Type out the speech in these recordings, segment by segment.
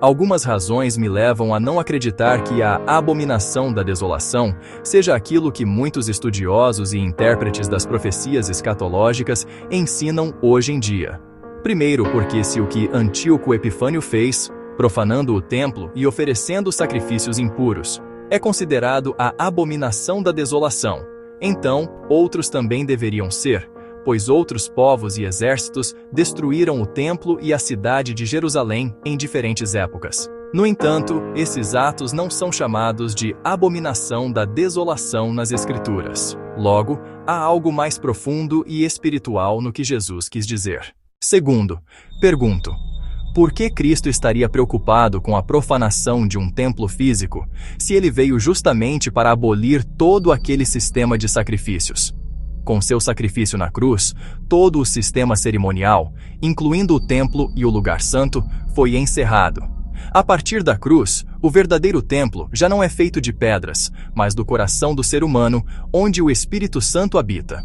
Algumas razões me levam a não acreditar que a abominação da desolação seja aquilo que muitos estudiosos e intérpretes das profecias escatológicas ensinam hoje em dia. Primeiro, porque se o que Antíoco Epifânio fez, profanando o templo e oferecendo sacrifícios impuros, é considerado a abominação da desolação, então outros também deveriam ser, pois outros povos e exércitos destruíram o templo e a cidade de Jerusalém em diferentes épocas. No entanto, esses atos não são chamados de abominação da desolação nas Escrituras. Logo, há algo mais profundo e espiritual no que Jesus quis dizer. Segundo, pergunto: por que Cristo estaria preocupado com a profanação de um templo físico, se ele veio justamente para abolir todo aquele sistema de sacrifícios? Com seu sacrifício na cruz, todo o sistema cerimonial, incluindo o templo e o lugar santo, foi encerrado. A partir da cruz, o verdadeiro templo já não é feito de pedras, mas do coração do ser humano, onde o Espírito Santo habita.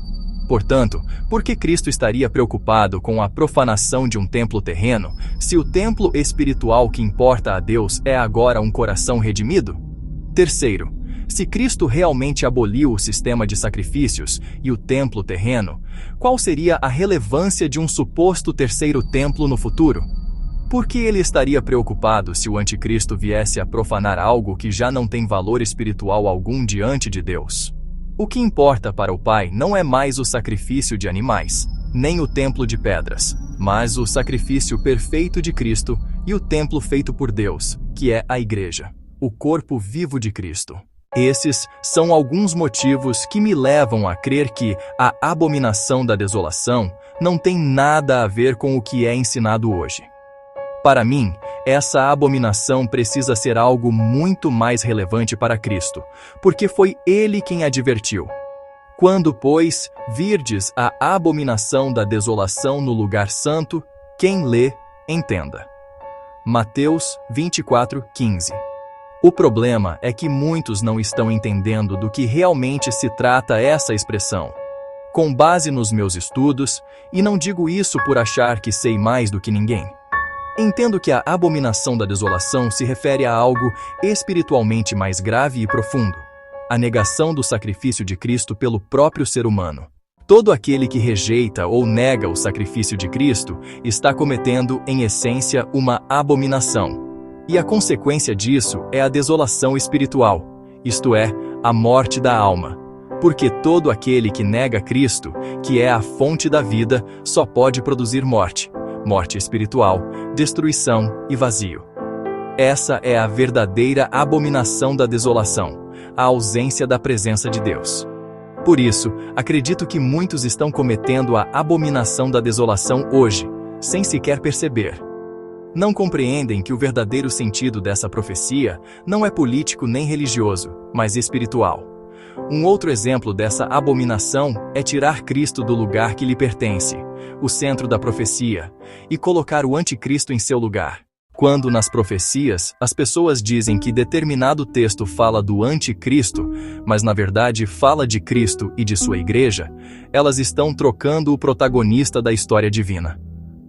Portanto, por que Cristo estaria preocupado com a profanação de um templo terreno, se o templo espiritual que importa a Deus é agora um coração redimido? Terceiro, se Cristo realmente aboliu o sistema de sacrifícios e o templo terreno, qual seria a relevância de um suposto terceiro templo no futuro? Por que ele estaria preocupado se o anticristo viesse a profanar algo que já não tem valor espiritual algum diante de Deus? O que importa para o Pai não é mais o sacrifício de animais, nem o templo de pedras, mas o sacrifício perfeito de Cristo e o templo feito por Deus, que é a Igreja, o corpo vivo de Cristo. Esses são alguns motivos que me levam a crer que a abominação da desolação não tem nada a ver com o que é ensinado hoje. Para mim, essa abominação precisa ser algo muito mais relevante para Cristo, porque foi Ele quem advertiu. Quando, pois, virdes a abominação da desolação no lugar santo, quem lê, entenda. Mateus 24:15. O problema é que muitos não estão entendendo do que realmente se trata essa expressão. Com base nos meus estudos, e não digo isso por achar que sei mais do que ninguém, entendo que a abominação da desolação se refere a algo espiritualmente mais grave e profundo: a negação do sacrifício de Cristo pelo próprio ser humano. Todo aquele que rejeita ou nega o sacrifício de Cristo está cometendo, em essência, uma abominação. E a consequência disso é a desolação espiritual, isto é, a morte da alma. Porque todo aquele que nega Cristo, que é a fonte da vida, só pode produzir morte, morte espiritual, destruição e vazio. Essa é a verdadeira abominação da desolação, a ausência da presença de Deus. Por isso, acredito que muitos estão cometendo a abominação da desolação hoje, sem sequer perceber. Não compreendem que o verdadeiro sentido dessa profecia não é político nem religioso, mas espiritual. Um outro exemplo dessa abominação é tirar Cristo do lugar que lhe pertence, o centro da profecia, e colocar o anticristo em seu lugar. Quando nas profecias as pessoas dizem que determinado texto fala do anticristo, mas na verdade fala de Cristo e de sua igreja, elas estão trocando o protagonista da história divina.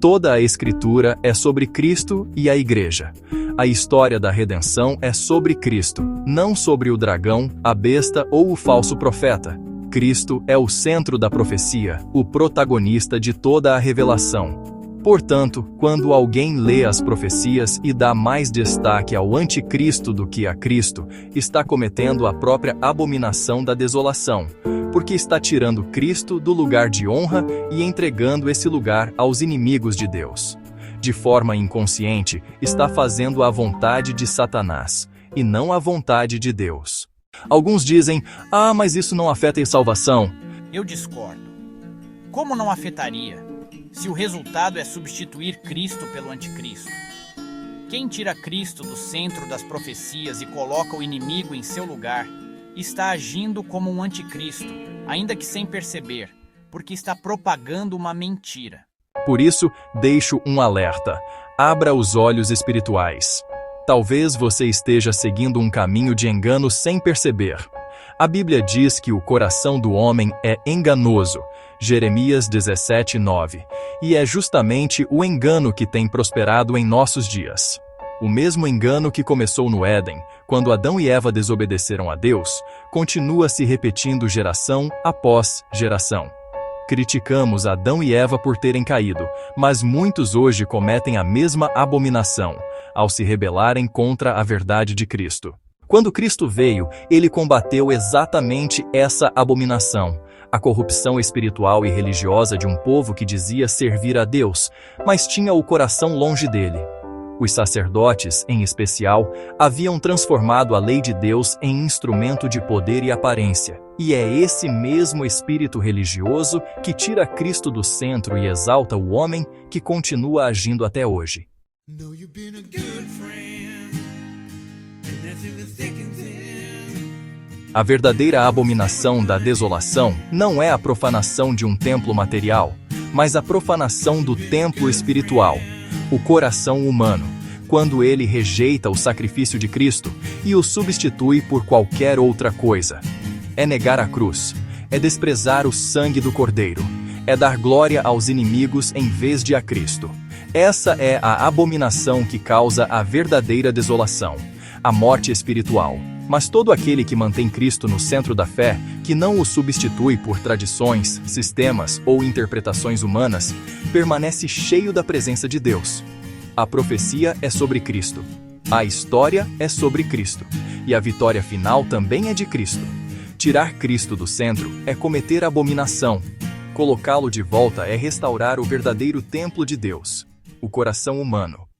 Toda a Escritura é sobre Cristo e a Igreja. A história da redenção é sobre Cristo, não sobre o dragão, a besta ou o falso profeta. Cristo é o centro da profecia, o protagonista de toda a revelação. Portanto, quando alguém lê as profecias e dá mais destaque ao anticristo do que a Cristo, está cometendo a própria abominação da desolação, porque está tirando Cristo do lugar de honra e entregando esse lugar aos inimigos de Deus. De forma inconsciente, está fazendo a vontade de Satanás, e não a vontade de Deus. Alguns dizem: mas isso não afeta a salvação. Eu discordo. Como não afetaria, se o resultado é substituir Cristo pelo anticristo? Quem tira Cristo do centro das profecias e coloca o inimigo em seu lugar, está agindo como um anticristo, ainda que sem perceber, porque está propagando uma mentira. Por isso, deixo um alerta: abra os olhos espirituais. Talvez você esteja seguindo um caminho de engano sem perceber. A Bíblia diz que o coração do homem é enganoso, Jeremias 17:9, e é justamente o engano que tem prosperado em nossos dias. O mesmo engano que começou no Éden, quando Adão e Eva desobedeceram a Deus, continua se repetindo geração após geração. Criticamos Adão e Eva por terem caído, mas muitos hoje cometem a mesma abominação, ao se rebelarem contra a verdade de Cristo. Quando Cristo veio, ele combateu exatamente essa abominação, a corrupção espiritual e religiosa de um povo que dizia servir a Deus, mas tinha o coração longe dele. Os sacerdotes, em especial, haviam transformado a lei de Deus em instrumento de poder e aparência. E é esse mesmo espírito religioso que tira Cristo do centro e exalta o homem que continua agindo até hoje. A verdadeira abominação da desolação não é a profanação de um templo material, mas a profanação do templo espiritual, o coração humano, quando ele rejeita o sacrifício de Cristo e o substitui por qualquer outra coisa. É negar a cruz, é desprezar o sangue do Cordeiro, é dar glória aos inimigos em vez de a Cristo. Essa é a abominação que causa a verdadeira desolação, a morte espiritual. Mas todo aquele que mantém Cristo no centro da fé, que não o substitui por tradições, sistemas ou interpretações humanas, permanece cheio da presença de Deus. A profecia é sobre Cristo. A história é sobre Cristo. E a vitória final também é de Cristo. Tirar Cristo do centro é cometer abominação. Colocá-lo de volta é restaurar o verdadeiro templo de Deus, o coração humano.